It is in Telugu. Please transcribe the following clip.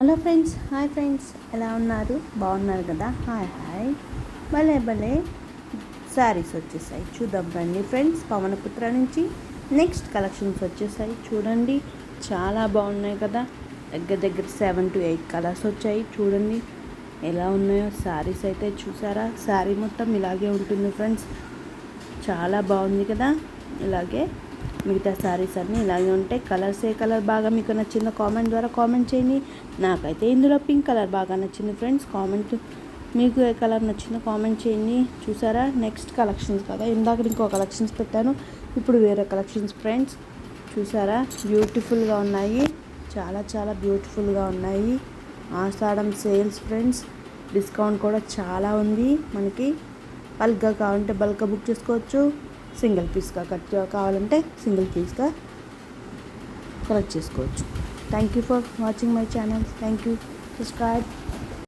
హలో ఫ్రెండ్స్, హాయ్ ఫ్రెండ్స్, ఎలా ఉన్నారు? బాగున్నారు కదా? Hi hi. భలే శారీస్ వచ్చేసాయి, చూద్దాం రండి ఫ్రెండ్స్. పవనపుత్ర నుంచి నెక్స్ట్ కలెక్షన్స్ వచ్చేసాయి, చూడండి. చాలా బాగున్నాయి కదా. దగ్గర 7 to 8 కలర్స్ వచ్చాయి. చూడండి ఎలా ఉన్నాయో శారీస్ అయితే. చూసారా? శారీ మొత్తం ఇలాగే ఉంటుంది ఫ్రెండ్స్. చాలా బాగుంది కదా. ఇలాగే మిగతా శారీస్ అన్నీ ఇలాగే ఉంటాయి. కలర్స్ ఏ కలర్ బాగా మీకు నచ్చిందో కామెంట్ ద్వారా కామెంట్ చేయండి. నాకైతే ఇందులో పింక్ కలర్ బాగా నచ్చింది ఫ్రెండ్స్. కామెంట్ మీకు ఏ కలర్ నచ్చిందో కామెంట్ చేయండి. చూసారా? నెక్స్ట్ కలెక్షన్స్ కదా. ఇందాక ఇంకో కలెక్షన్స్ పెట్టాను, ఇప్పుడు వేరే కలెక్షన్స్ ఫ్రెండ్స్. చూసారా? బ్యూటిఫుల్గా ఉన్నాయి, చాలా బ్యూటిఫుల్గా ఉన్నాయి. ఆషాఢం సేల్స్ ఫ్రెండ్స్. డిస్కౌంట్ కూడా చాలా ఉంది మనకి. బల్క్గా కావాలంటే బల్క్గా బుక్ చేసుకోవచ్చు. సింగిల్ పీస్గా కావాలంటే సింగిల్ పీస్గా కలెక్ట్ చేసుకోవచ్చు. Thank you for watching my channel. Thank you. Subscribe.